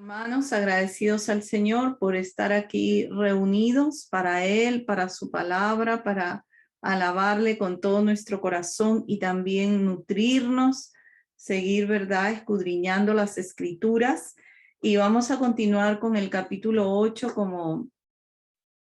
Hermanos, agradecidos al Señor por estar aquí reunidos para Él, para su palabra, para alabarle con todo nuestro corazón y también nutrirnos, seguir, ¿verdad?, escudriñando las Escrituras. Y vamos a continuar con el capítulo 8, como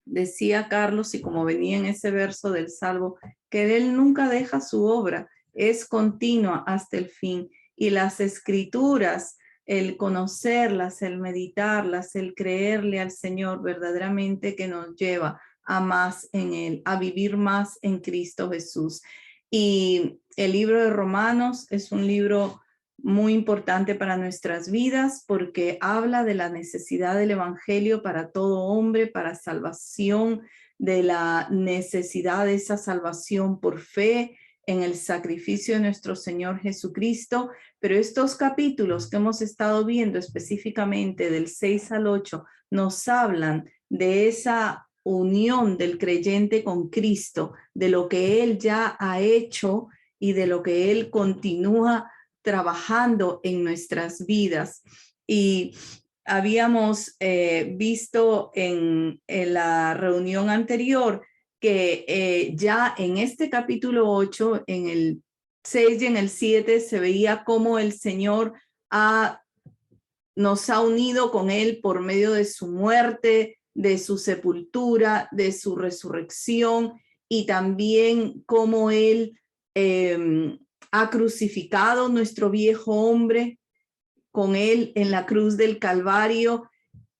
decía Carlos y como venía en ese verso del Salmo, que Él nunca deja su obra, es continua hasta el fin. Y las Escrituras, el conocerlas, el meditarlas, el creerle al Señor verdaderamente que nos lleva a más en Él, a vivir más en Cristo Jesús. Y el libro de Romanos es un libro muy importante para nuestras vidas porque habla de la necesidad del evangelio para todo hombre, para salvación, de la necesidad de esa salvación por fe en el sacrificio de nuestro Señor Jesucristo. Pero estos capítulos que hemos estado viendo específicamente del 6 al 8 nos hablan de esa unión del creyente con Cristo, de lo que Él ya ha hecho y de lo que Él continúa trabajando en nuestras vidas. Y habíamos visto en la reunión anterior que ya en este capítulo 8, en el 6 y en el 7, se veía cómo el Señor nos ha unido con Él por medio de su muerte, de su sepultura, de su resurrección, y también cómo Él ha crucificado nuestro viejo hombre con Él en la cruz del Calvario,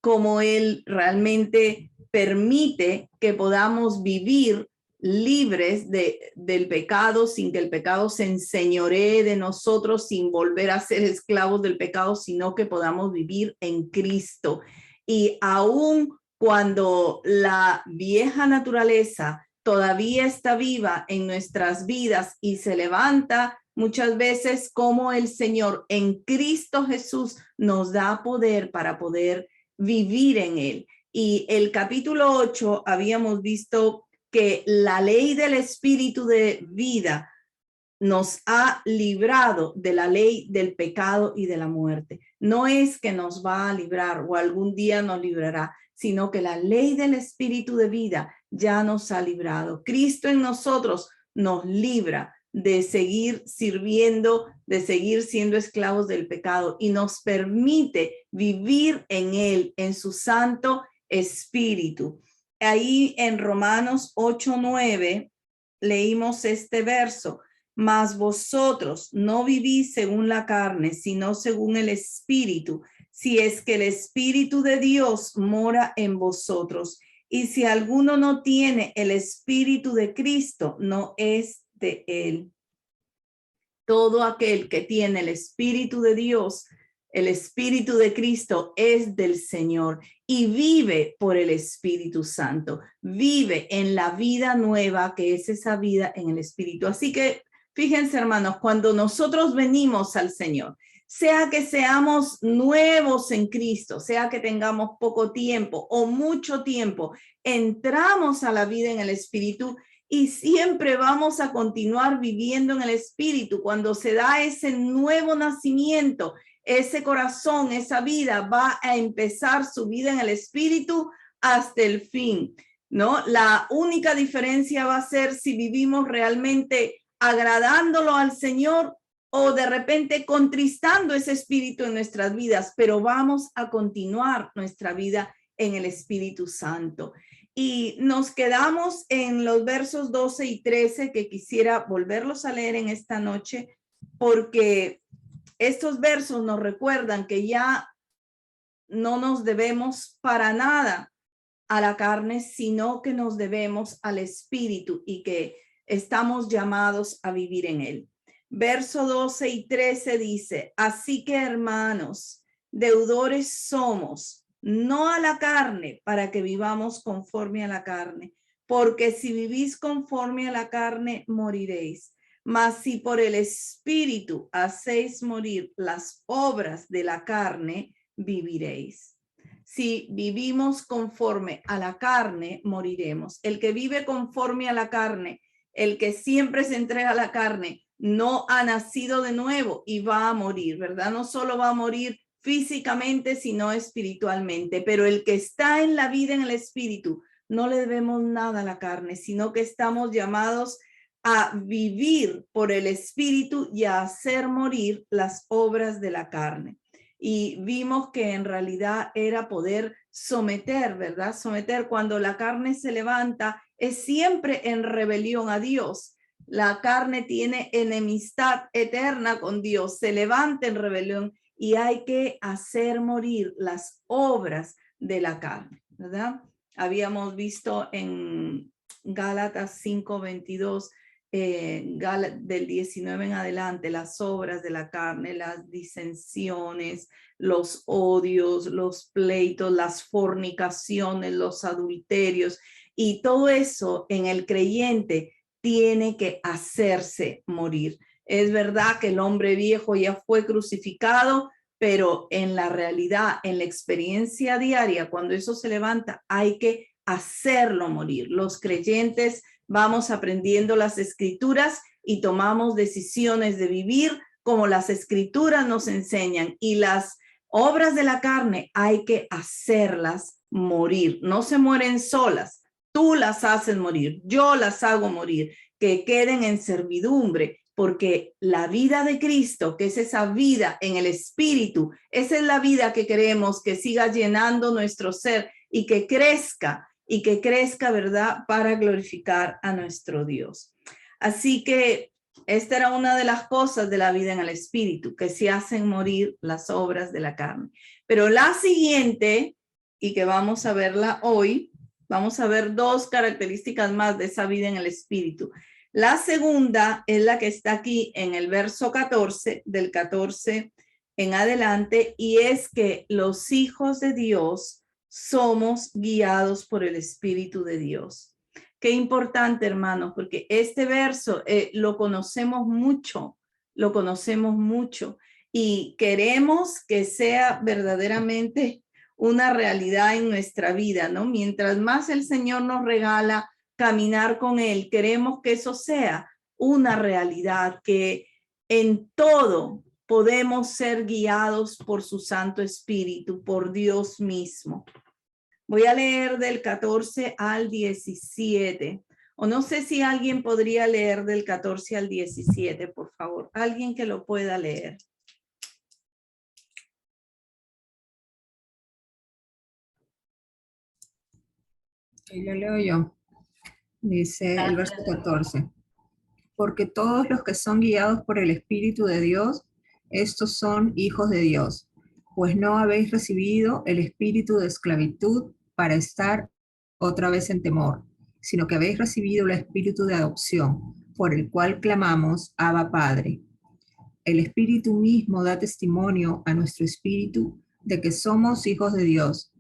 cómo Él realmente permite que podamos vivir libres del pecado, sin que el pecado se enseñoree de nosotros, sin volver a ser esclavos del pecado, sino que podamos vivir en Cristo. Y aún cuando la vieja naturaleza todavía está viva en nuestras vidas y se levanta, muchas veces como el Señor en Cristo Jesús nos da poder para poder vivir en Él. Y el capítulo 8 habíamos visto que la ley del espíritu de vida nos ha librado de la ley del pecado y de la muerte. No es que nos va a librar o algún día nos librará, sino que la ley del espíritu de vida ya nos ha librado. Cristo en nosotros nos libra de seguir sirviendo, de seguir siendo esclavos del pecado y nos permite vivir en Él, en su Santo Espíritu. Ahí en Romanos 8:9 leímos este verso: mas vosotros no vivís según la carne, sino según el Espíritu, si es que el Espíritu de Dios mora en vosotros. Y si alguno no tiene el Espíritu de Cristo, no es de Él. Todo aquel que tiene el Espíritu de Dios, el Espíritu de Cristo, es del Señor y vive por el Espíritu Santo. Vive en la vida nueva, que es esa vida en el Espíritu. Así que fíjense, hermanos, cuando nosotros venimos al Señor, sea que seamos nuevos en Cristo, sea que tengamos poco tiempo o mucho tiempo, entramos a la vida en el Espíritu y siempre vamos a continuar viviendo en el Espíritu. Cuando se da ese nuevo nacimiento, ese corazón, esa vida va a empezar su vida en el Espíritu hasta el fin, ¿no? La única diferencia va a ser si vivimos realmente agradándolo al Señor o de repente contristando ese espíritu en nuestras vidas, pero vamos a continuar nuestra vida en el Espíritu Santo. Y nos quedamos en los versos 12 y 13 que quisiera volverlos a leer en esta noche, porque estos versos nos recuerdan que ya no nos debemos para nada a la carne, sino que nos debemos al Espíritu y que estamos llamados a vivir en él. Verso 12 y 13 dice: así que, hermanos, deudores somos, no a la carne, para que vivamos conforme a la carne, porque si vivís conforme a la carne, moriréis. Mas si por el Espíritu hacéis morir las obras de la carne, viviréis. Si vivimos conforme a la carne, moriremos. El que vive conforme a la carne, el que siempre se entrega a la carne, no ha nacido de nuevo y va a morir, ¿verdad? No solo va a morir físicamente, sino espiritualmente. Pero el que está en la vida en el espíritu, no le debemos nada a la carne, sino que estamos llamados a vivir por el espíritu y a hacer morir las obras de la carne. Y vimos que en realidad era poder someter, ¿verdad? Someter cuando la carne se levanta, es siempre en rebelión a Dios. La carne tiene enemistad eterna con Dios, se levanta en rebelión y hay que hacer morir las obras de la carne, ¿verdad? Habíamos visto en Gálatas 5:22, del 19 en adelante, las obras de la carne, las disensiones, los odios, los pleitos, las fornicaciones, los adulterios, y todo eso en el creyente tiene que hacerse morir. Es verdad que el hombre viejo ya fue crucificado, pero en la realidad, en la experiencia diaria, cuando eso se levanta, hay que hacerlo morir. Los creyentes vamos aprendiendo las escrituras y tomamos decisiones de vivir como las escrituras nos enseñan, y las obras de la carne hay que hacerlas morir. No se mueren solas, tú las haces morir, yo las hago morir, que queden en servidumbre, porque la vida de Cristo, que es esa vida en el espíritu, esa es la vida que queremos que siga llenando nuestro ser y que crezca, ¿verdad? Para glorificar a nuestro Dios. Así que esta era una de las cosas de la vida en el espíritu, que se hacen morir las obras de la carne. Pero la siguiente, y que vamos a verla hoy, vamos a ver dos características más de esa vida en el espíritu. La segunda es la que está aquí en el verso 14, del 14 en adelante, y es que los hijos de Dios somos guiados por el Espíritu de Dios. Qué importante, hermanos, porque este verso lo conocemos mucho y queremos que sea verdaderamente una realidad en nuestra vida, ¿no? Mientras más el Señor nos regala caminar con Él, queremos que eso sea una realidad, que en todo podemos ser guiados por su Santo Espíritu, por Dios mismo. Voy a leer del 14 al 17. O no sé si alguien podría leer del 14 al 17, por favor. Alguien que lo pueda leer. Y lo leo yo. Dice el verso 14. Porque todos los que son guiados por el Espíritu de Dios, estos son hijos de Dios. Pues no habéis recibido el espíritu de esclavitud para estar otra vez en temor, sino que habéis recibido el espíritu de adopción, por el cual clamamos, Abba Padre. El Espíritu mismo da testimonio a nuestro espíritu de que somos hijos de Dios.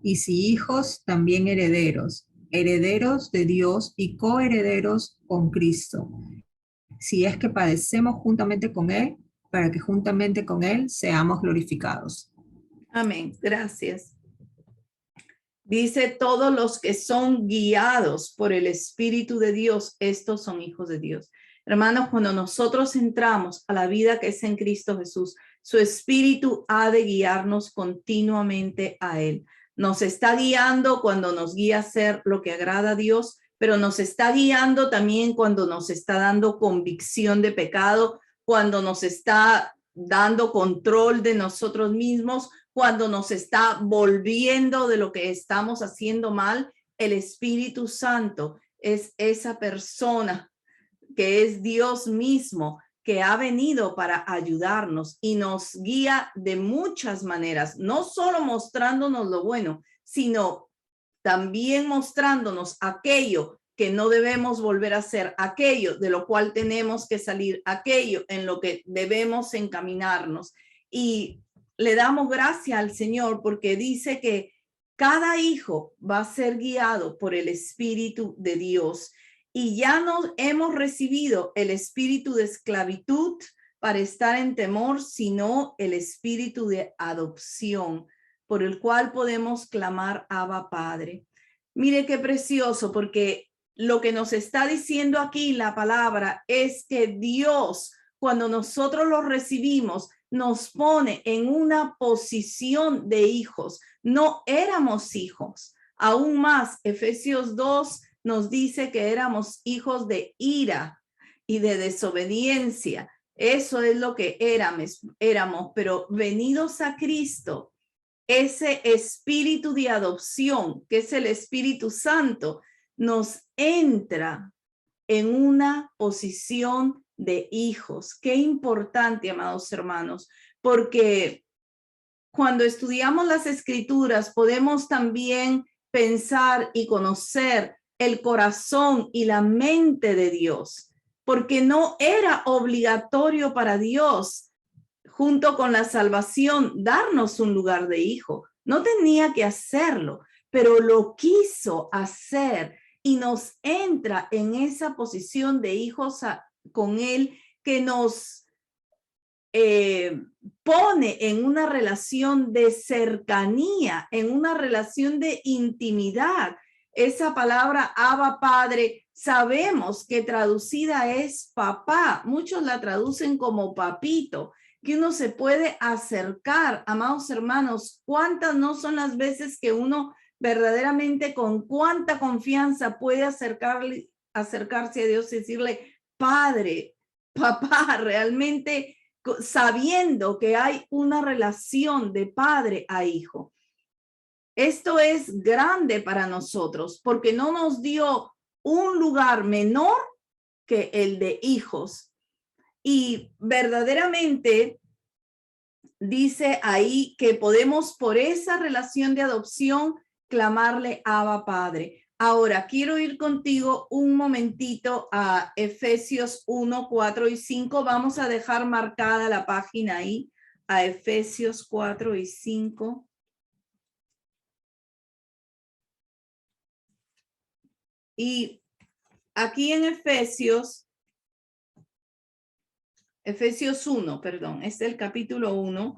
Y si hijos, también herederos, herederos de Dios y coherederos con Cristo, si es que padecemos juntamente con Él, para que juntamente con Él seamos glorificados. Amén. Gracias. Dice, todos los que son guiados por el Espíritu de Dios, estos son hijos de Dios. Hermanos, cuando nosotros entramos a la vida que es en Cristo Jesús, su Espíritu ha de guiarnos continuamente a Él. Nos está guiando cuando nos guía a hacer lo que agrada a Dios, pero nos está guiando también cuando nos está dando convicción de pecado, cuando nos está dando control de nosotros mismos, cuando nos está volviendo de lo que estamos haciendo mal. El Espíritu Santo es esa persona que es Dios mismo, que ha venido para ayudarnos y nos guía de muchas maneras, no solo mostrándonos lo bueno, sino también mostrándonos aquello que no debemos volver a hacer, aquello de lo cual tenemos que salir, aquello en lo que debemos encaminarnos. Y le damos gracias al Señor porque dice que cada hijo va a ser guiado por el Espíritu de Dios. Y ya no hemos recibido el espíritu de esclavitud para estar en temor, sino el espíritu de adopción, por el cual podemos clamar Abba Padre. Mire qué precioso, porque lo que nos está diciendo aquí la palabra es que Dios, cuando nosotros lo recibimos, nos pone en una posición de hijos. No éramos hijos. Aún más, Efesios 2 nos dice que éramos hijos de ira y de desobediencia. Eso es lo que éramos, pero venidos a Cristo, ese espíritu de adopción, que es el Espíritu Santo, nos entra en una posición de hijos. Qué importante, amados hermanos, porque cuando estudiamos las Escrituras podemos también pensar y conocer el corazón y la mente de Dios, porque no era obligatorio para Dios, junto con la salvación, darnos un lugar de hijo. No tenía que hacerlo, pero lo quiso hacer y nos entra en esa posición de hijos con Él, que nos pone en una relación de cercanía, en una relación de intimidad. Esa palabra Abba Padre, sabemos que traducida es papá. Muchos la traducen como papito, que uno se puede acercar. Amados hermanos, ¿cuántas no son las veces que uno verdaderamente con cuánta confianza puede acercarse a Dios y decirle, Padre, papá? Realmente sabiendo que hay una relación de padre a hijo. Esto es grande para nosotros porque no nos dio un lugar menor que el de hijos. Y verdaderamente dice ahí que podemos por esa relación de adopción clamarle Abba Padre. Ahora, quiero ir contigo un momentito a Efesios 1, 4 y 5. Vamos a dejar marcada la página ahí, a Efesios 4 y 5. Y aquí en Efesios 1, perdón, es el capítulo 1,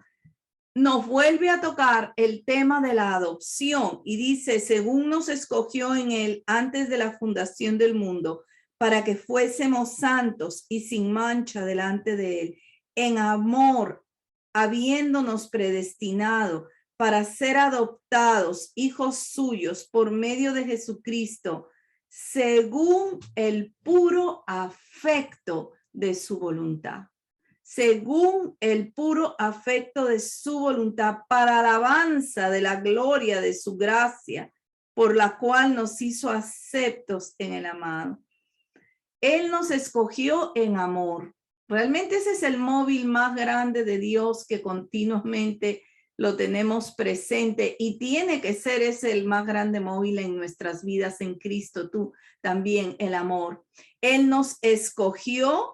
nos vuelve a tocar el tema de la adopción y dice, según nos escogió en él antes de la fundación del mundo, para que fuésemos santos y sin mancha delante de él, en amor, habiéndonos predestinado para ser adoptados hijos suyos por medio de Jesucristo, según el puro afecto de su voluntad. Según el puro afecto de su voluntad, para alabanza de la gloria de su gracia, por la cual nos hizo aceptos en el amado. Él nos escogió en amor. Realmente ese es el móvil más grande de Dios, que continuamente lo tenemos presente y tiene que ser ese el más grande móvil en nuestras vidas en Cristo, tú también, el amor. Él nos escogió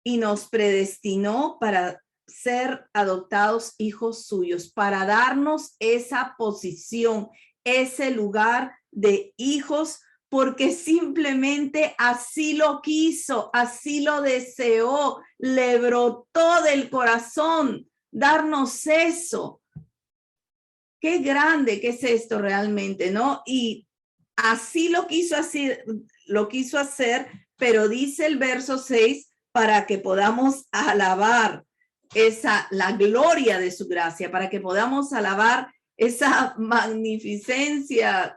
y nos predestinó para ser adoptados hijos suyos, para darnos esa posición, ese lugar de hijos, porque simplemente así lo quiso, así lo deseó, le brotó del corazón darnos eso. Qué grande que es esto realmente, ¿no? Y así lo quiso hacer, pero dice el verso 6, para que podamos alabar la gloria de su gracia, para que podamos alabar esa magnificencia,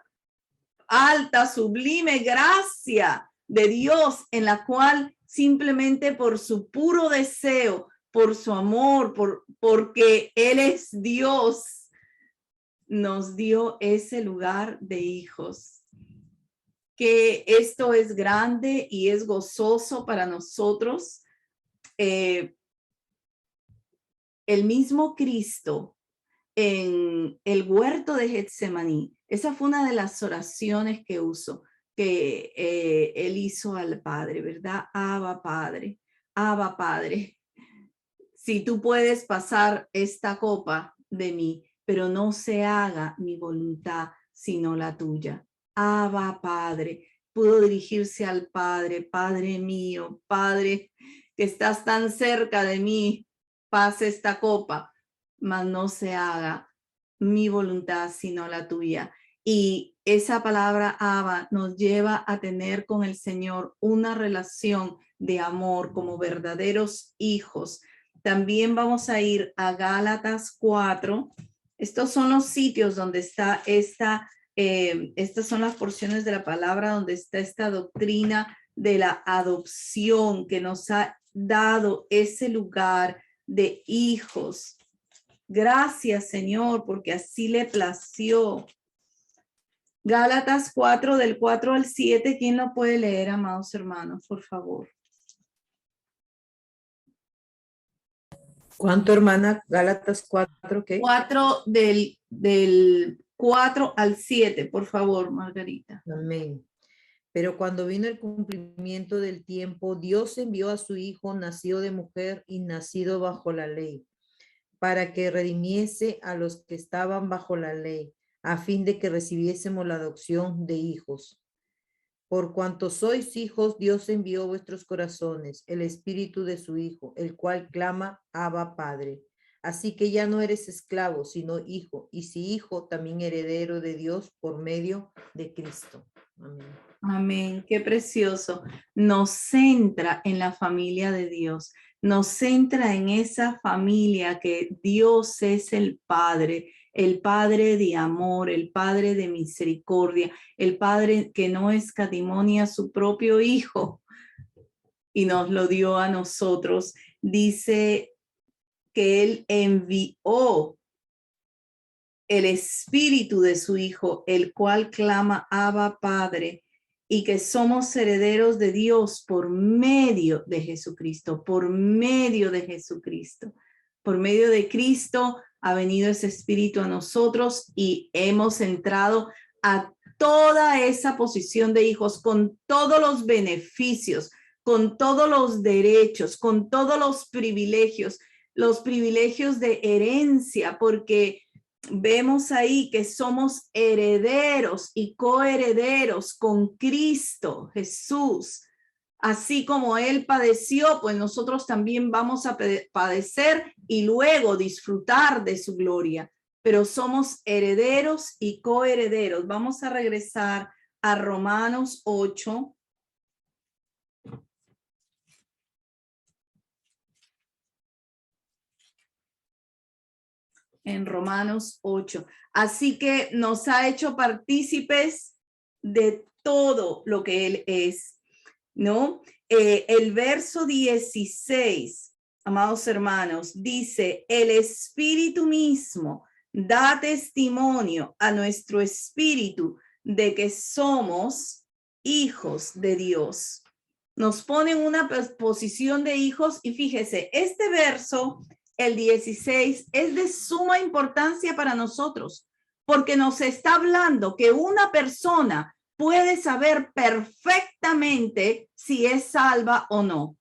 alta, sublime gracia de Dios, en la cual simplemente por su puro deseo, por su amor, porque Él es Dios, nos dio ese lugar de hijos. Que esto es grande y es gozoso para nosotros. El mismo Cristo en el huerto de Getsemaní, esa fue una de las oraciones que él hizo al Padre, ¿verdad? Abba Padre, Abba Padre, si tú puedes pasar esta copa de mí, pero no se haga mi voluntad sino la tuya. Abba Padre, pudo dirigirse al Padre, Padre mío, Padre, que estás tan cerca de mí, pase esta copa, mas no se haga mi voluntad sino la tuya. Y esa palabra Abba nos lleva a tener con el Señor una relación de amor como verdaderos hijos. También vamos a ir a Gálatas 4. Estos son los sitios donde está estas son las porciones de la palabra donde está esta doctrina de la adopción que nos ha dado ese lugar de hijos. Gracias, Señor, porque así le plació. Gálatas 4, del 4 al 7, ¿quién lo puede leer, amados hermanos, por favor? ¿Cuánto, hermana? Gálatas 4, ¿qué? 4 del 4 al 7, por favor, Margarita. Amén. Pero cuando vino el cumplimiento del tiempo, Dios envió a su Hijo, nacido de mujer y nacido bajo la ley, para que redimiese a los que estaban bajo la ley, a fin de que recibiésemos la adopción de hijos. Por cuanto sois hijos, Dios envió a vuestros corazones el espíritu de su Hijo, el cual clama, Abba, Padre. Así que ya no eres esclavo, sino hijo, y si hijo, también heredero de Dios por medio de Cristo. Amén. Amén, qué precioso. Nos centra en la familia de Dios, nos centra en esa familia que Dios es el Padre de amor, el Padre de misericordia, el Padre que no escatimonia a su propio Hijo y nos lo dio a nosotros. Dice que Él envió el espíritu de su Hijo, el cual clama, Abba, Padre, y que somos herederos de Dios por medio de Jesucristo, por medio de Jesucristo. Por medio de Cristo ha venido ese espíritu a nosotros y hemos entrado a toda esa posición de hijos con todos los beneficios, con todos los derechos, con todos los privilegios de herencia, porque vemos ahí que somos herederos y coherederos con Cristo Jesús. Así como Él padeció, pues nosotros también vamos a padecer y luego disfrutar de su gloria. Pero somos herederos y coherederos. Vamos a regresar a Romanos 8. En Romanos 8. Así que nos ha hecho partícipes de todo lo que Él es, ¿no? El verso 16, amados hermanos, dice, el Espíritu mismo da testimonio a nuestro espíritu de que somos hijos de Dios. Nos pone en una posición de hijos y fíjese, este verso, el 16, es de suma importancia para nosotros, porque nos está hablando que una persona puede saber perfectamente si es salva o no.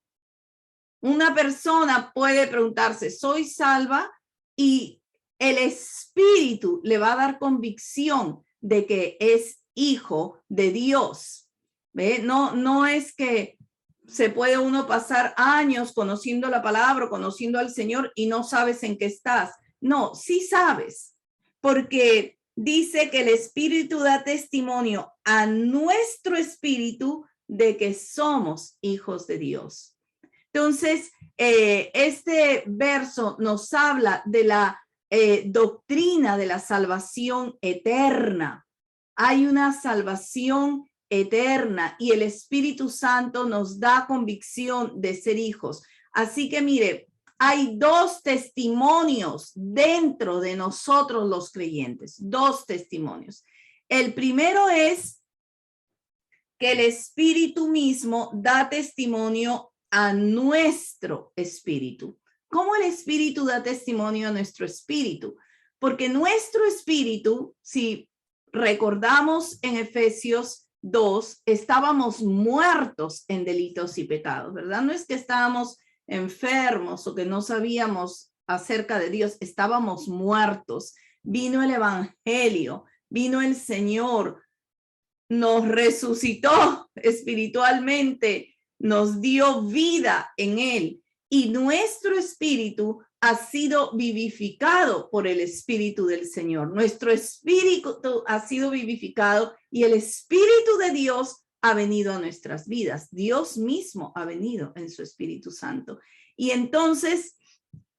Una persona puede preguntarse, ¿soy salva? Y el Espíritu le va a dar convicción de que es hijo de Dios. ¿Ve? No es que se puede uno pasar años conociendo la palabra, conociendo al Señor y no sabes en qué estás. No, sí sabes, porque dice que el Espíritu da testimonio a nuestro espíritu de que somos hijos de Dios. Entonces, este verso nos habla de la doctrina de la salvación eterna. Hay una salvación eterna y el Espíritu Santo nos da convicción de ser hijos. Así que mire, hay dos testimonios dentro de nosotros los creyentes, dos testimonios. El primero es que el Espíritu mismo da testimonio a nuestro espíritu. ¿Cómo el Espíritu da testimonio a nuestro espíritu? Porque nuestro espíritu, si recordamos en Efesios 2, estábamos muertos en delitos y pecados, ¿verdad? No es que estábamos enfermos o que no sabíamos acerca de Dios, estábamos muertos. Vino el Evangelio, vino el Señor, nos resucitó espiritualmente, nos dio vida en Él y nuestro espíritu ha sido vivificado por el Espíritu del Señor. Nuestro espíritu ha sido vivificado y el Espíritu de Dios ha venido a nuestras vidas. Dios mismo ha venido en su Espíritu Santo. Y entonces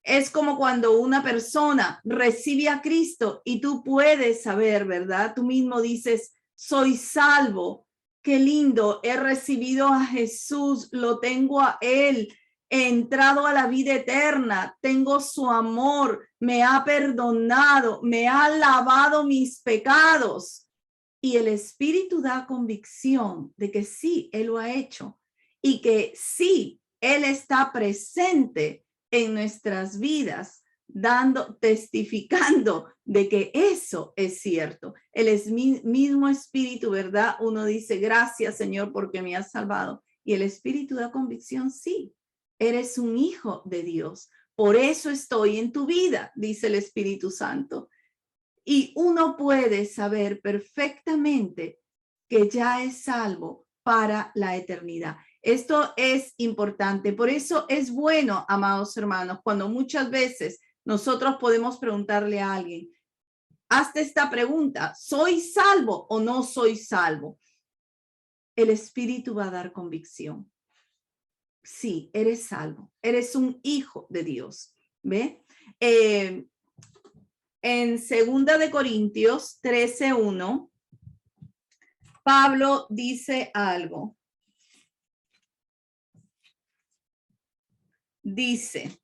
Es como cuando una persona recibe a Cristo y tú puedes saber, ¿verdad? Tú mismo dices, soy salvo. Qué lindo, he recibido a Jesús, lo tengo a Él, he entrado a la vida eterna, tengo su amor, me ha perdonado, me ha lavado mis pecados. Y el Espíritu da convicción de que sí, Él lo ha hecho y que sí, Él está presente en nuestras vidas, testificando de que eso es cierto. El mismo Espíritu, ¿verdad? Uno dice, gracias, Señor, porque me has salvado. Y el Espíritu da convicción, sí, eres un hijo de Dios. Por eso estoy en tu vida, dice el Espíritu Santo. Y uno puede saber perfectamente que ya es salvo para la eternidad. Esto es importante. Por eso es bueno, amados hermanos, cuando muchas veces nosotros podemos preguntarle a alguien, hazte esta pregunta, ¿soy salvo o no soy salvo? El Espíritu va a dar convicción. Sí, eres salvo, eres un hijo de Dios. ¿Ve? En 2 de Corintios 13:1, Pablo dice algo. Dice,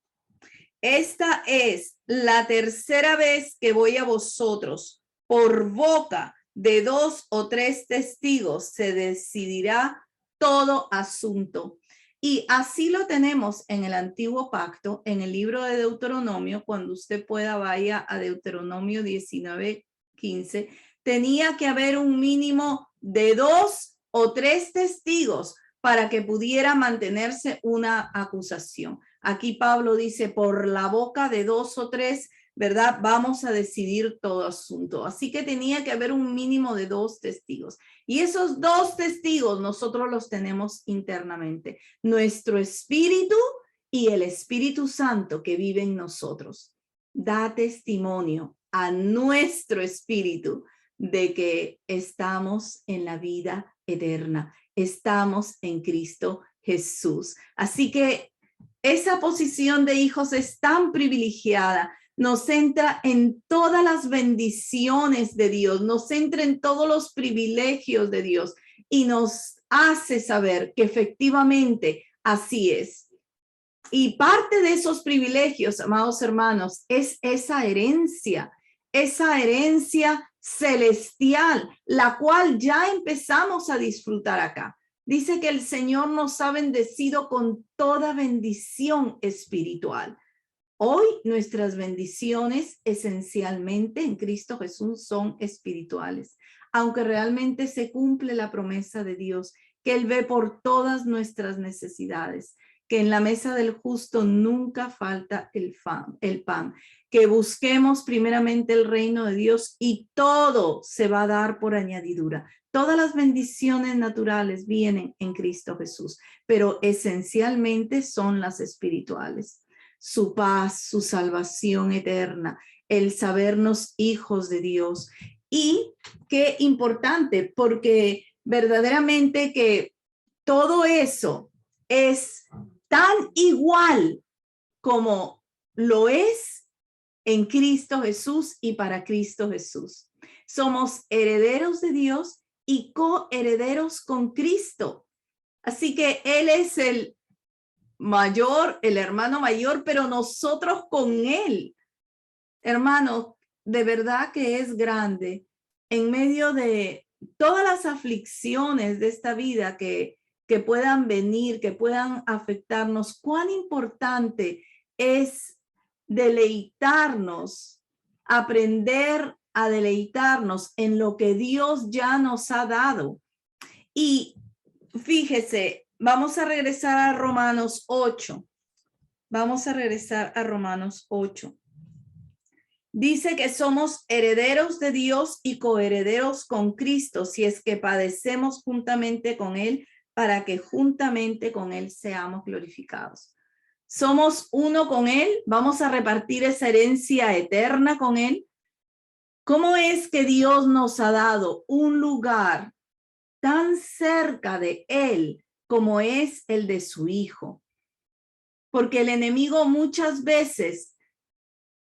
esta es la tercera vez que voy a vosotros. Por boca de 2 o 3 testigos se decidirá todo asunto. Y así lo tenemos en el Antiguo Pacto, en el libro de Deuteronomio. Cuando usted pueda, vaya a Deuteronomio 19:15. Tenía que haber un mínimo de 2 o 3 testigos para que pudiera mantenerse una acusación. Aquí Pablo dice, por la boca de 2 o 3, ¿verdad? Vamos a decidir todo asunto. Así que tenía que haber un mínimo de 2 testigos. Y esos 2 testigos nosotros los tenemos internamente. Nuestro espíritu y el Espíritu Santo que vive en nosotros. Da testimonio a nuestro espíritu de que estamos en la vida eterna. Estamos en Cristo Jesús. Así que esa posición de hijos es tan privilegiada. Nos entra en todas las bendiciones de Dios, nos entra en todos los privilegios de Dios y nos hace saber que efectivamente así es. Y parte de esos privilegios, amados hermanos, es esa herencia celestial, la cual ya empezamos a disfrutar acá. Dice que el Señor nos ha bendecido con toda bendición espiritual. Hoy nuestras bendiciones esencialmente en Cristo Jesús son espirituales, aunque realmente se cumple la promesa de Dios, que Él ve por todas nuestras necesidades, que en la mesa del justo nunca falta el pan, que busquemos primeramente el reino de Dios y todo se va a dar por añadidura. Todas las bendiciones naturales vienen en Cristo Jesús, pero esencialmente son las espirituales. Su paz, su salvación eterna, el sabernos hijos de Dios. Y qué importante, porque verdaderamente que todo eso es tan igual como lo es en Cristo Jesús y para Cristo Jesús. Somos herederos de Dios y coherederos con Cristo. Así que Él es el mayor, el hermano mayor, pero nosotros con Él. Hermano, de verdad que es grande en medio de todas las aflicciones de esta vida que puedan venir, que puedan afectarnos. Cuán importante es deleitarnos, aprender a deleitarnos en lo que Dios ya nos ha dado. Y fíjese, vamos a regresar a Romanos 8. Vamos a regresar a Romanos 8. Dice que somos herederos de Dios y coherederos con Cristo, si es que padecemos juntamente con Él, para que juntamente con Él seamos glorificados. Somos uno con Él, vamos a repartir esa herencia eterna con Él. ¿Cómo es que Dios nos ha dado un lugar tan cerca de Él como es el de su Hijo? Porque el enemigo muchas veces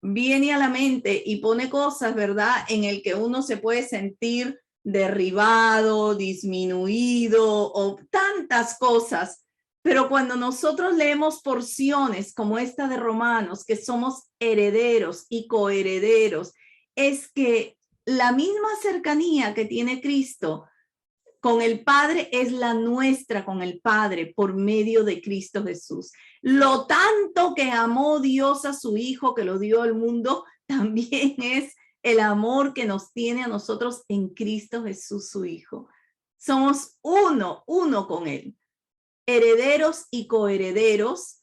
viene a la mente y pone cosas, ¿verdad? En el que uno se puede sentir derribado, disminuido o tantas cosas. Pero cuando nosotros leemos porciones como esta de Romanos, que somos herederos y coherederos, es que la misma cercanía que tiene Cristo con el Padre es la nuestra con el Padre por medio de Cristo Jesús. Lo tanto que amó Dios a su Hijo, que lo dio al mundo, también es el amor que nos tiene a nosotros en Cristo Jesús, su Hijo. Somos uno con Él, herederos y coherederos,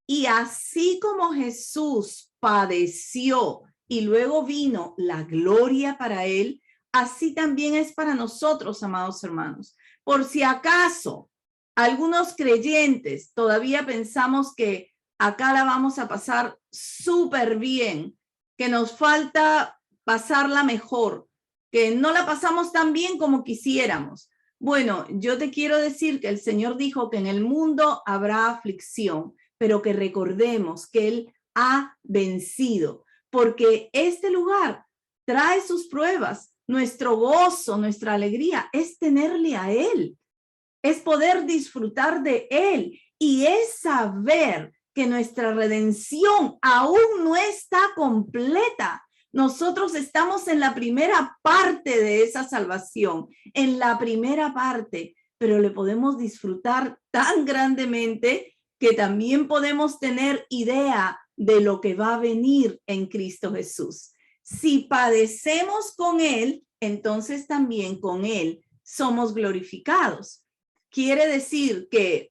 y así como Jesús padeció y luego vino la gloria para Él, así también es para nosotros, amados hermanos. Por si acaso algunos creyentes todavía pensamos que acá la vamos a pasar súper bien, que nos falta pasarla mejor, que no la pasamos tan bien como quisiéramos. Bueno, yo te quiero decir que el Señor dijo que en el mundo habrá aflicción, pero que recordemos que Él ha vencido, porque este lugar trae sus pruebas. Nuestro gozo, nuestra alegría es tenerle a Él, es poder disfrutar de Él y es saber que nuestra redención aún no está completa. Nosotros estamos en la primera parte de esa salvación, en la primera parte, pero le podemos disfrutar tan grandemente que también podemos tener idea de lo que va a venir en Cristo Jesús. Si padecemos con Él, entonces también con Él somos glorificados. Quiere decir que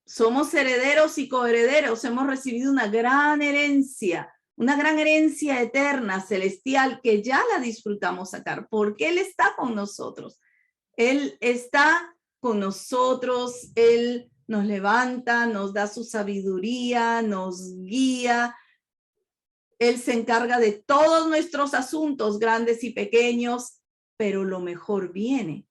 somos herederos y coherederos, hemos recibido una gran herencia eterna, celestial, que ya la disfrutamos acá, porque Él está con nosotros. Él está con nosotros, Él nos levanta, nos da su sabiduría, nos guía. Él se encarga de todos nuestros asuntos, grandes y pequeños, pero lo mejor viene.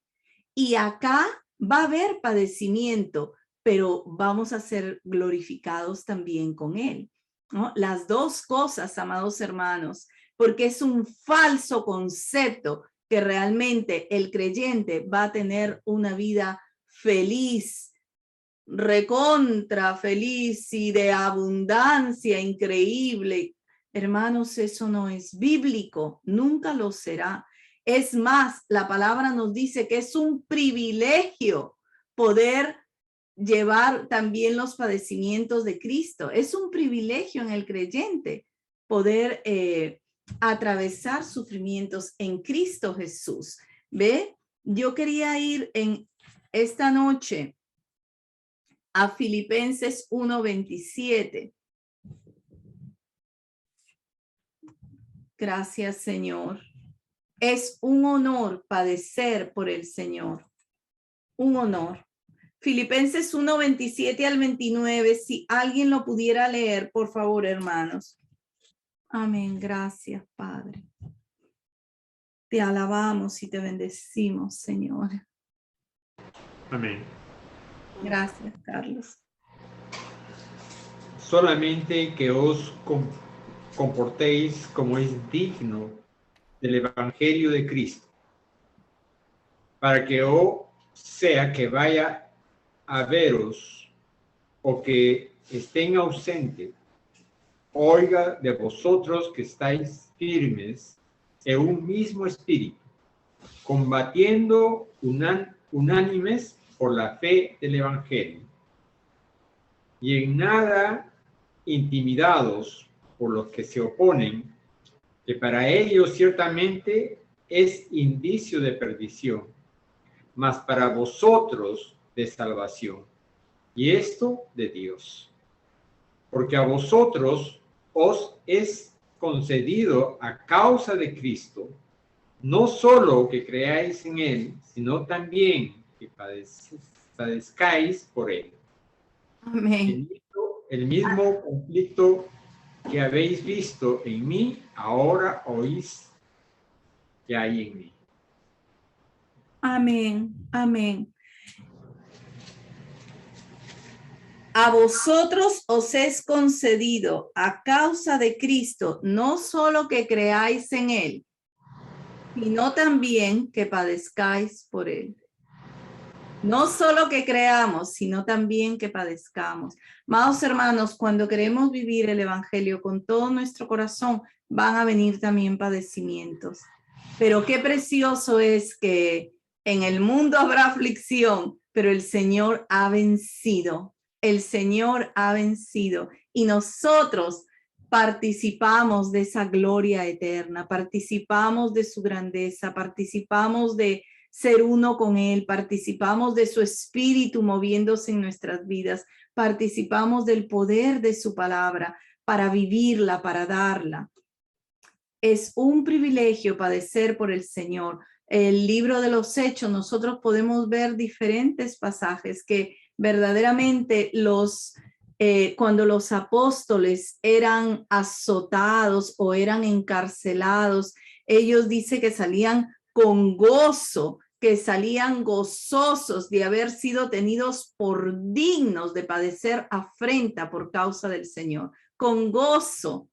Y acá va a haber padecimiento, pero vamos a ser glorificados también con Él, ¿no? Las dos cosas, amados hermanos, porque es un falso concepto que realmente el creyente va a tener una vida feliz, recontra feliz y de abundancia increíble. Hermanos, eso no es bíblico, nunca lo será. Es más, la palabra nos dice que es un privilegio poder llevar también los padecimientos de Cristo. Es un privilegio en el creyente poder atravesar sufrimientos en Cristo Jesús. ¿Ve? Yo quería ir en esta noche a Filipenses 1:27. Gracias, Señor. Es un honor padecer por el Señor. Un honor. Filipenses 1:27 al 29. Si alguien lo pudiera leer, por favor, hermanos. Amén. Gracias, Padre. Te alabamos y te bendecimos, Señor. Amén. Gracias, Carlos. Solamente que os comportéis como es digno del Evangelio de Cristo, para que o sea que vaya a veros o que estén ausente, oiga de vosotros que estáis firmes en un mismo espíritu, combatiendo unánimes por la fe del Evangelio, y en nada intimidados por los que se oponen, que para ellos ciertamente es indicio de perdición, mas para vosotros de salvación, y esto de Dios. Porque a vosotros os es concedido a causa de Cristo, no solo que creáis en Él, sino también que padezcáis por Él. Amén. El mismo conflicto que habéis visto en mí, ahora oís que hay en mí. Amén. Amén. A vosotros os es concedido a causa de Cristo, no solo que creáis en él, sino también que padezcáis por él. No solo que creamos, sino también que padezcamos. Amados hermanos, cuando queremos vivir el evangelio con todo nuestro corazón, van a venir también padecimientos. Pero qué precioso es que en el mundo habrá aflicción, pero el Señor ha vencido. El Señor ha vencido y nosotros participamos de esa gloria eterna, participamos de su grandeza, participamos de ser uno con él, participamos de su espíritu moviéndose en nuestras vidas, participamos del poder de su palabra para vivirla, para darla. Es un privilegio padecer por el Señor. El libro de los Hechos, nosotros podemos ver diferentes pasajes que verdaderamente cuando los apóstoles eran azotados o eran encarcelados, ellos dicen que salían con gozo, que salían gozosos de haber sido tenidos por dignos de padecer afrenta por causa del Señor, con gozo.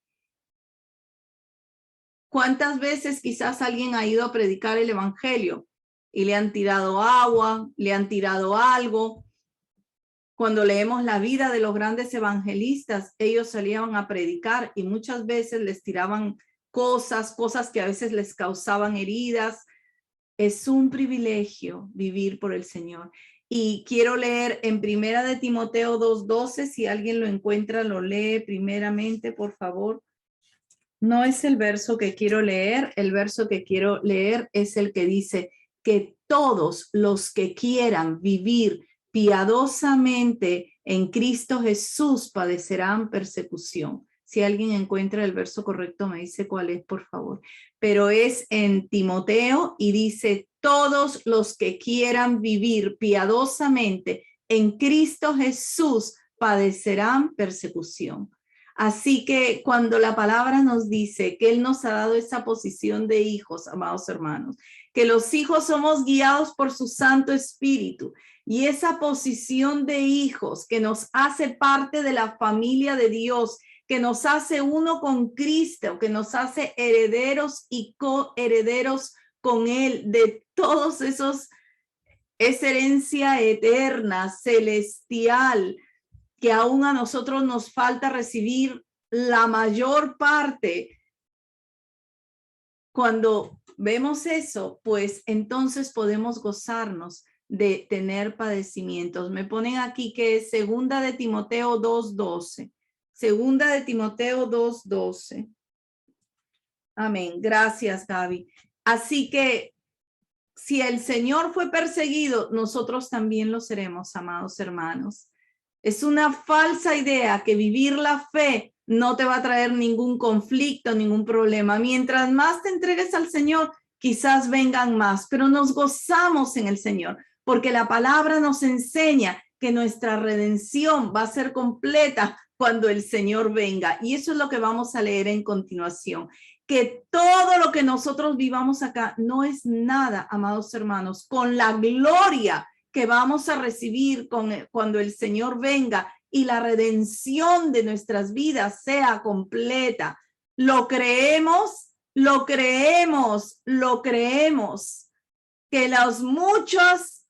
¿Cuántas veces quizás alguien ha ido a predicar el evangelio y le han tirado agua, le han tirado algo? Cuando leemos la vida de los grandes evangelistas, ellos salían a predicar y muchas veces les tiraban cosas que a veces les causaban heridas. Es un privilegio vivir por el Señor. Y quiero leer en Primera de Timoteo 2:12, si alguien lo encuentra, lo lee primeramente, por favor. No es el verso que quiero leer, el verso que quiero leer es el que dice que todos los que quieran vivir piadosamente en Cristo Jesús padecerán persecución. Si alguien encuentra el verso correcto, me dice cuál es, por favor. Pero es en Timoteo y dice, todos los que quieran vivir piadosamente en Cristo Jesús padecerán persecución. Así que cuando la palabra nos dice que Él nos ha dado esa posición de hijos, amados hermanos, que los hijos somos guiados por su Santo Espíritu y esa posición de hijos que nos hace parte de la familia de Dios, que nos hace uno con Cristo, que nos hace herederos y coherederos con Él de todos esos, esa herencia eterna, celestial, que aún a nosotros nos falta recibir la mayor parte. Cuando vemos eso, pues entonces podemos gozarnos de tener padecimientos. Me ponen aquí que es Segunda de Timoteo 2:12. Segunda de Timoteo 2:12. Amén. Gracias, Gaby. Así que si el Señor fue perseguido, nosotros también lo seremos, amados hermanos. Es una falsa idea que vivir la fe no te va a traer ningún conflicto, ningún problema. Mientras más te entregues al Señor, quizás vengan más, pero nos gozamos en el Señor, porque la palabra nos enseña que nuestra redención va a ser completa cuando el Señor venga. Y eso es lo que vamos a leer en continuación. Que todo lo que nosotros vivamos acá no es nada, amados hermanos, con la gloria que vamos a recibir cuando el Señor venga y la redención de nuestras vidas sea completa. Lo creemos, lo creemos, lo creemos. Que los muchos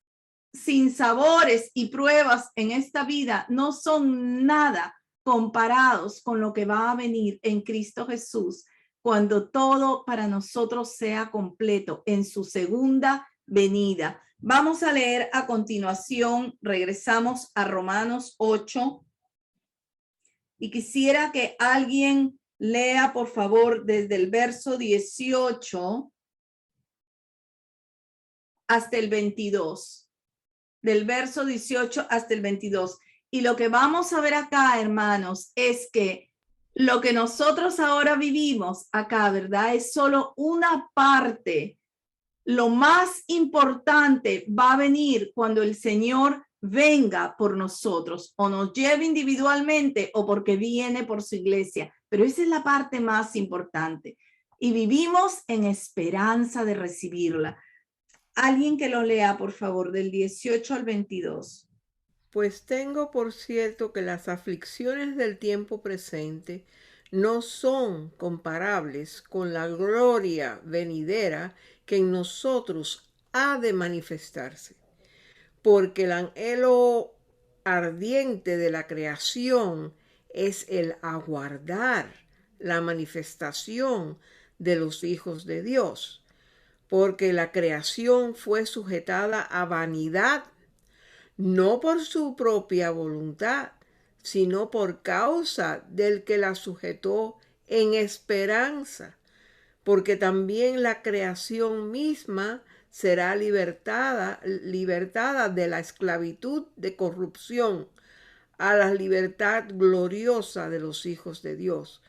sinsabores y pruebas en esta vida no son nada comparados con lo que va a venir en Cristo Jesús cuando todo para nosotros sea completo en su segunda venida. Vamos a leer a continuación, regresamos a Romanos 8 y quisiera que alguien lea por favor desde el verso 18 hasta el 22, del verso 18 hasta el 22. Y lo que vamos a ver acá, hermanos, es que lo que nosotros ahora vivimos acá, ¿verdad? Es solo una parte. Lo más importante va a venir cuando el Señor venga por nosotros, o nos lleve individualmente o porque viene por su iglesia. Pero esa es la parte más importante. Y vivimos en esperanza de recibirla. Alguien que lo lea, por favor, del 18 al 22. Pues tengo por cierto que las aflicciones del tiempo presente no son comparables con la gloria venidera que en nosotros ha de manifestarse. Porque el anhelo ardiente de la creación es el aguardar la manifestación de los hijos de Dios. Porque la creación fue sujetada a vanidad, no por su propia voluntad, sino por causa del que la sujetó en esperanza, porque también la creación misma será libertada de la esclavitud de corrupción a la libertad gloriosa de los hijos de Dios,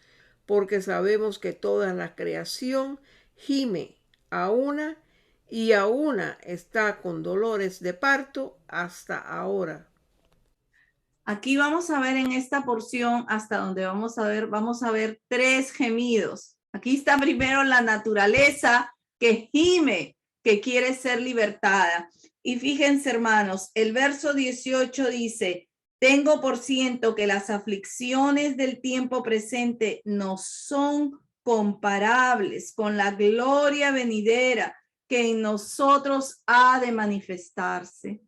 porque sabemos que toda la creación gime a una y a una está con dolores de parto hasta ahora. Aquí vamos a ver en esta porción hasta donde vamos a ver 3 gemidos. Aquí está primero la naturaleza que gime, que quiere ser libertada. Y fíjense, hermanos, el verso 18 dice, tengo por ciento que las aflicciones del tiempo presente no son comparables con la gloria venidera que en nosotros ha de manifestarse.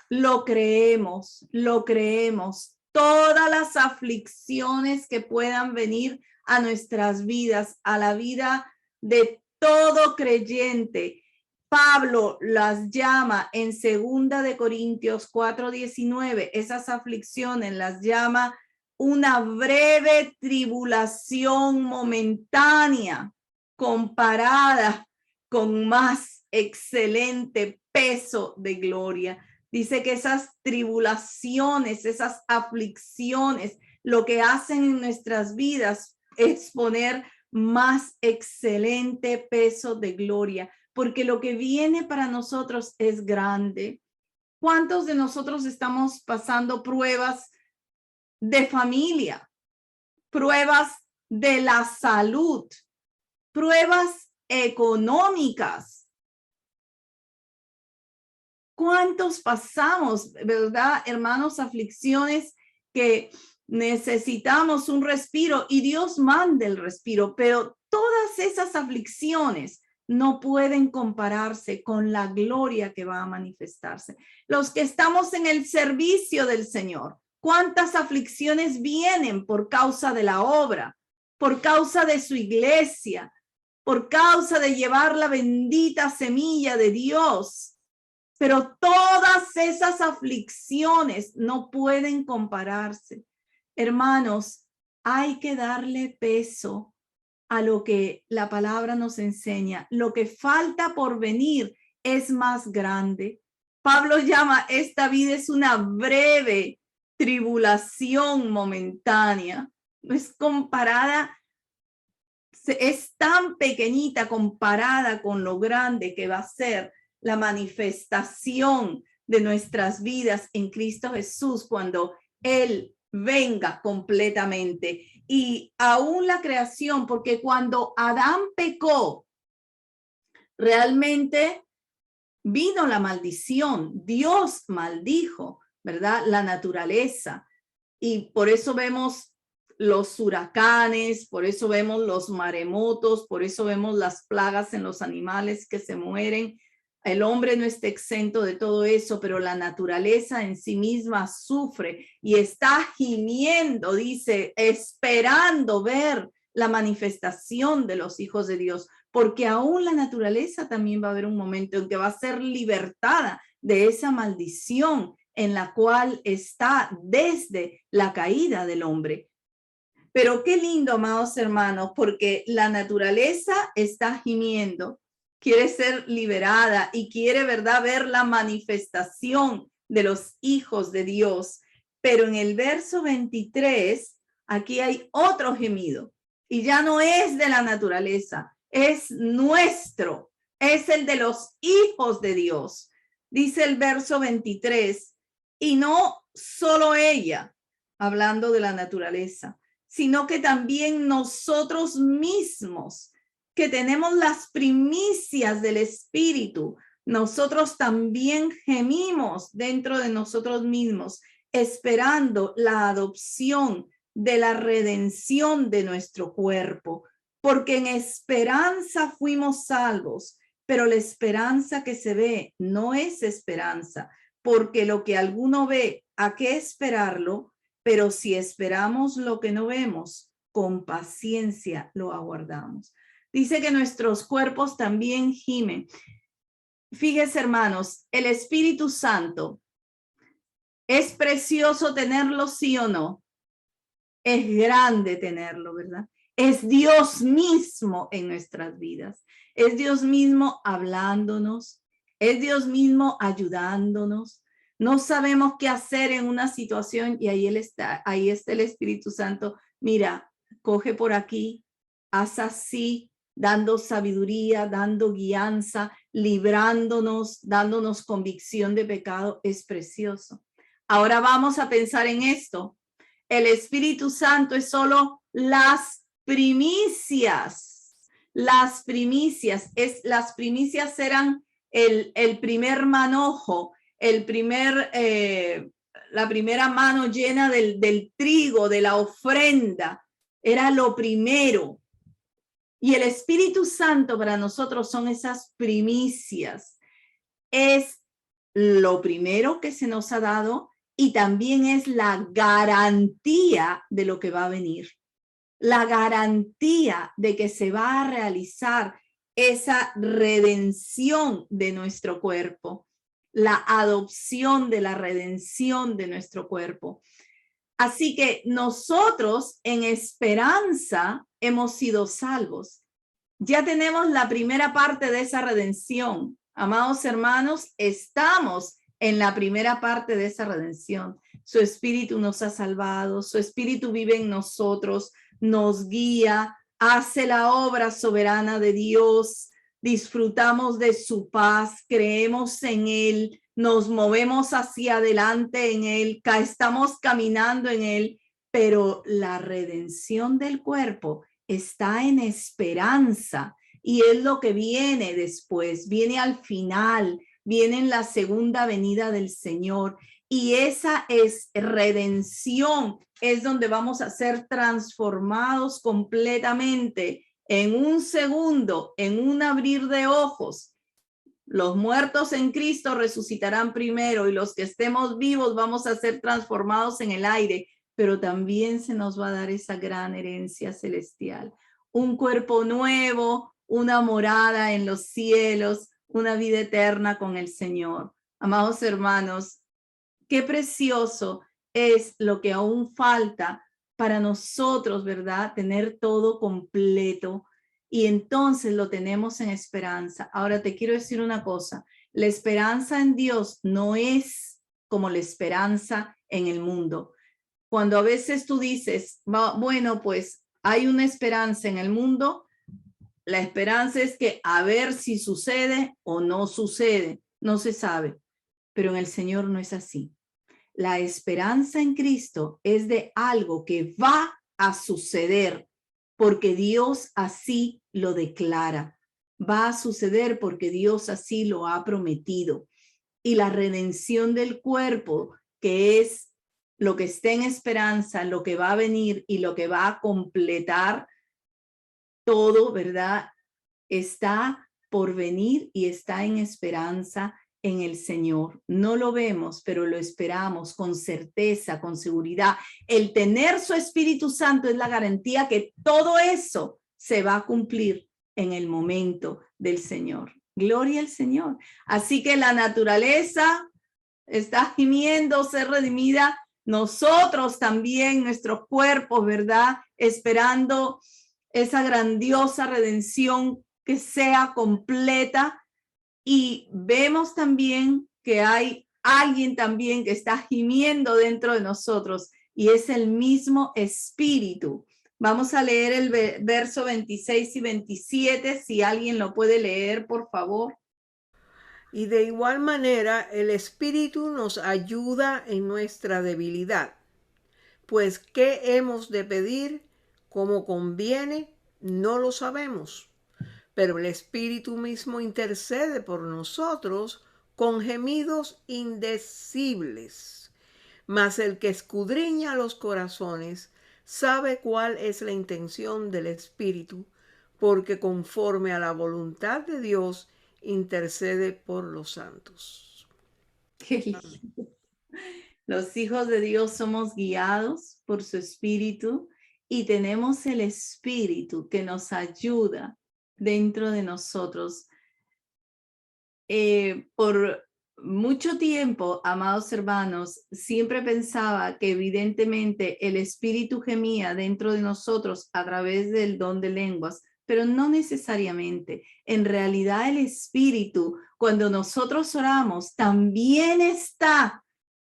Lo creemos, lo creemos. Todas las aflicciones que puedan venir a nuestras vidas, a la vida de todo creyente, Pablo las llama en 2 de Corintios 4:19, esas aflicciones las llama una breve tribulación momentánea comparada con más excelente peso de gloria. Dice que esas tribulaciones, esas aflicciones, lo que hacen en nuestras vidas es poner más excelente peso de gloria, porque lo que viene para nosotros es grande. ¿Cuántos de nosotros estamos pasando pruebas de familia, pruebas de la salud, pruebas económicas? ¿Cuántos pasamos, verdad, hermanos, aflicciones que necesitamos un respiro y Dios manda el respiro, pero todas esas aflicciones no pueden compararse con la gloria que va a manifestarse? Los que estamos en el servicio del Señor, ¿cuántas aflicciones vienen por causa de la obra, por causa de su iglesia, por causa de llevar la bendita semilla de Dios? Pero todas esas aflicciones no pueden compararse. Hermanos, hay que darle peso a lo que la palabra nos enseña. Lo que falta por venir es más grande. Pablo llama esta vida es una breve tribulación momentánea. No es comparada, es tan pequeñita comparada con lo grande que va a ser la manifestación de nuestras vidas en Cristo Jesús cuando Él venga completamente. Y aún la creación, porque cuando Adán pecó, realmente vino la maldición. Dios maldijo, ¿verdad? La naturaleza. Y por eso vemos los huracanes, por eso vemos los maremotos, por eso vemos las plagas en los animales que se mueren. El hombre no está exento de todo eso, pero la naturaleza en sí misma sufre y está gimiendo, dice, esperando ver la manifestación de los hijos de Dios, porque aún la naturaleza también va a haber un momento en que va a ser libertada de esa maldición en la cual está desde la caída del hombre. Pero qué lindo, amados hermanos, porque la naturaleza está gimiendo, quiere ser liberada y quiere, ¿verdad?, ver la manifestación de los hijos de Dios. Pero en el verso 23, aquí hay otro gemido y ya no es de la naturaleza, es nuestro, es el de los hijos de Dios. Dice el verso 23, y no solo ella, hablando de la naturaleza, sino que también nosotros mismos, que tenemos las primicias del Espíritu, nosotros también gemimos dentro de nosotros mismos, esperando la adopción de la redención de nuestro cuerpo, porque en esperanza fuimos salvos, pero la esperanza que se ve no es esperanza, porque lo que alguno ve, ¿a qué esperarlo? Pero si esperamos lo que no vemos, con paciencia lo aguardamos. Dice que nuestros cuerpos también gimen. Fíjense, hermanos, el Espíritu Santo, ¿es precioso tenerlo, sí o no? Es grande tenerlo, ¿verdad? Es Dios mismo en nuestras vidas. Es Dios mismo hablándonos. Es Dios mismo ayudándonos. No sabemos qué hacer en una situación y ahí está el Espíritu Santo. Mira, coge por aquí, haz así, dando sabiduría, dando guianza, librándonos, dándonos convicción de pecado. Es precioso. Ahora vamos a pensar en esto. El Espíritu Santo es solo las primicias. Las primicias eran el primer manojo, la primera mano llena del trigo, de la ofrenda. Era lo primero. Y el Espíritu Santo para nosotros son esas primicias. Es lo primero que se nos ha dado y también es la garantía de lo que va a venir. La garantía de que se va a realizar esa redención de nuestro cuerpo, la adopción de la redención de nuestro cuerpo. Así que nosotros en esperanza hemos sido salvos. Ya tenemos la primera parte de esa redención. Amados hermanos, estamos en la primera parte de esa redención. Su Espíritu nos ha salvado, su Espíritu vive en nosotros, nos guía, hace la obra soberana de Dios, disfrutamos de su paz, creemos en Él, nos movemos hacia adelante en Él, estamos caminando en Él, pero la redención del cuerpo está en esperanza y es lo que viene después, viene al final, viene en la segunda venida del Señor y esa es redención, es donde vamos a ser transformados completamente en un segundo, en un abrir de ojos. Los muertos en Cristo resucitarán primero y los que estemos vivos vamos a ser transformados en el aire, pero también se nos va a dar esa gran herencia celestial. Un cuerpo nuevo, una morada en los cielos, una vida eterna con el Señor. Amados hermanos, qué precioso es lo que aún falta para nosotros, ¿verdad? Tener todo completo y entonces lo tenemos en esperanza. Ahora te quiero decir una cosa, la esperanza en Dios no es como la esperanza en el mundo. Cuando a veces tú dices, bueno, pues hay una esperanza en el mundo, la esperanza es que a ver si sucede o no sucede, no se sabe, pero en el Señor no es así. La esperanza en Cristo es de algo que va a suceder porque Dios así lo declara. Va a suceder porque Dios así lo ha prometido. Y la redención del cuerpo, que es lo que está en esperanza, lo que va a venir y lo que va a completar todo, ¿verdad? Está por venir y está en esperanza en el Señor. No lo vemos, pero lo esperamos con certeza, con seguridad. El tener su Espíritu Santo es la garantía que todo eso se va a cumplir en el momento del Señor. Gloria al Señor. Así que la naturaleza está gimiendo ser redimida. Nosotros también, nuestros cuerpos, ¿verdad? Esperando esa grandiosa redención que sea completa. Y vemos también que hay alguien también que está gimiendo dentro de nosotros y es el mismo Espíritu. Vamos a leer el verso 26 y 27, si alguien lo puede leer, por favor. Y de igual manera el Espíritu nos ayuda en nuestra debilidad. Pues, ¿qué hemos de pedir como conviene? No lo sabemos. pero el Espíritu mismo intercede por nosotros con gemidos indecibles. Mas el que escudriña los corazones sabe cuál es la intención del Espíritu, porque conforme a la voluntad de Dios intercede por los santos. Qué lindo. Los hijos de Dios somos guiados por su Espíritu y tenemos el Espíritu que nos ayuda dentro de nosotros. Por mucho tiempo, amados hermanos, siempre pensaba que evidentemente el Espíritu gemía dentro de nosotros a través del don de lenguas, pero no necesariamente. En realidad el Espíritu, cuando nosotros oramos, también está.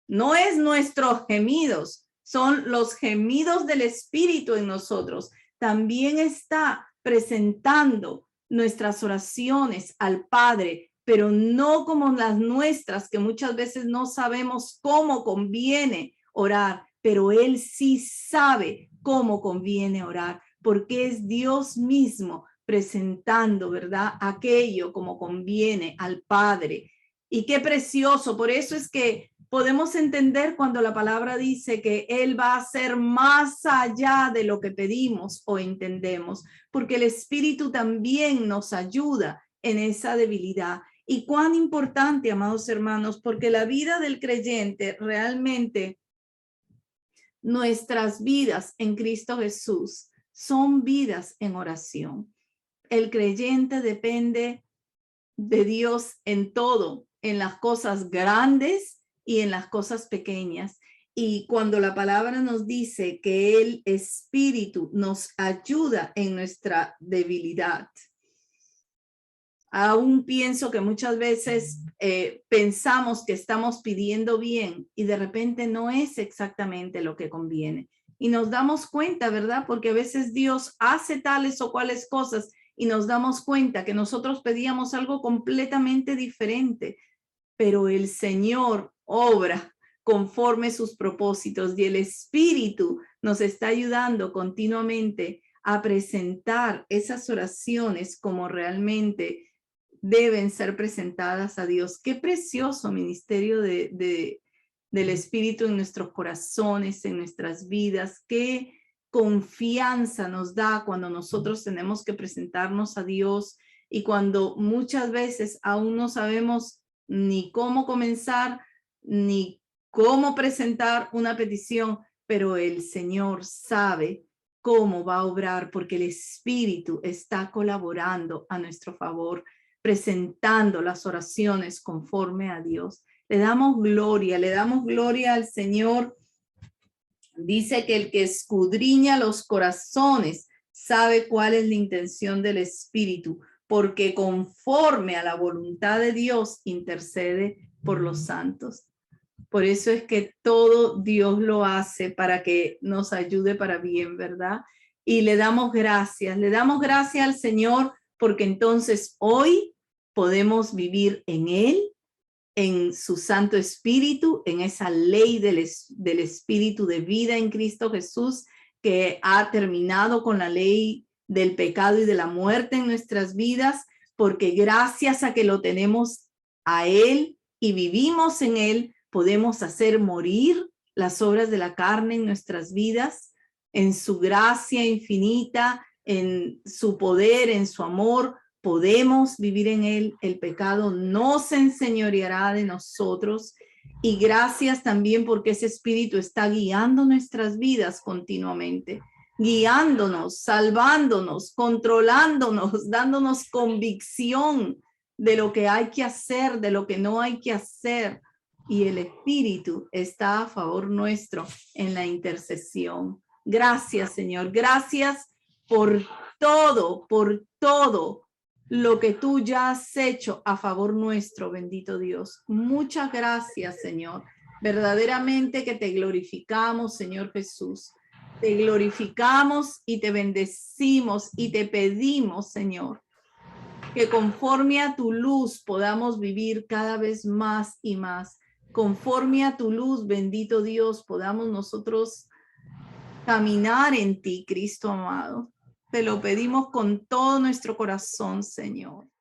No es nuestros gemidos, son los gemidos del Espíritu en nosotros. También está presentando nuestras oraciones al Padre, pero no como las nuestras, que muchas veces no sabemos cómo conviene orar, pero Él sí sabe cómo conviene orar, porque es Dios mismo presentando, ¿verdad? Aquello como conviene al Padre. Y qué precioso, por eso es que podemos entender cuando la palabra dice que Él va a hacer más allá de lo que pedimos o entendemos, porque el Espíritu también nos ayuda en esa debilidad. Y cuán importante, amados hermanos, porque la vida del creyente realmente, nuestras vidas en Cristo Jesús son vidas en oración. El creyente depende de Dios en todo, en las cosas grandes y en las cosas pequeñas. Y cuando la palabra nos dice que el Espíritu nos ayuda en nuestra debilidad, aún pienso que muchas veces pensamos que estamos pidiendo bien y de repente no es exactamente lo que conviene. Y nos damos cuenta, ¿verdad? Porque a veces Dios hace tales o cuales cosas y nos damos cuenta que nosotros pedíamos algo completamente diferente, pero el Señor obra conforme sus propósitos y el Espíritu nos está ayudando continuamente a presentar esas oraciones como realmente deben ser presentadas a Dios. Qué precioso ministerio del Espíritu en nuestros corazones, en nuestras vidas. Qué confianza nos da cuando nosotros tenemos que presentarnos a Dios y cuando muchas veces aún no sabemos ni cómo comenzar, ni cómo presentar una petición, pero el Señor sabe cómo va a obrar porque el Espíritu está colaborando a nuestro favor, presentando las oraciones conforme a Dios. Le damos gloria al Señor. Dice que el que escudriña los corazones sabe cuál es la intención del Espíritu, porque conforme a la voluntad de Dios intercede por los santos. Por eso es que todo Dios lo hace para que nos ayude para bien, ¿verdad? Y le damos gracias al Señor, porque entonces hoy podemos vivir en Él, en su Santo Espíritu, en esa ley del Espíritu de vida en Cristo Jesús, que ha terminado con la ley del pecado y de la muerte en nuestras vidas, porque gracias a que lo tenemos a Él y vivimos en Él, podemos hacer morir las obras de la carne en nuestras vidas, en su gracia infinita, en su poder, en su amor. Podemos vivir en Él, el pecado no se enseñoreará de nosotros. Y gracias también porque ese Espíritu está guiando nuestras vidas continuamente, guiándonos, salvándonos, controlándonos, dándonos convicción de lo que hay que hacer, de lo que no hay que hacer. Y el Espíritu está a favor nuestro en la intercesión. Gracias, Señor. Gracias por todo lo que tú ya has hecho a favor nuestro, bendito Dios. Muchas gracias, Señor. Verdaderamente que te glorificamos, Señor Jesús. Te glorificamos y te bendecimos y te pedimos, Señor, que conforme a tu luz podamos vivir cada vez más y más. Conforme a tu luz, bendito Dios, podamos nosotros caminar en ti, Cristo amado. Te lo pedimos con todo nuestro corazón, Señor.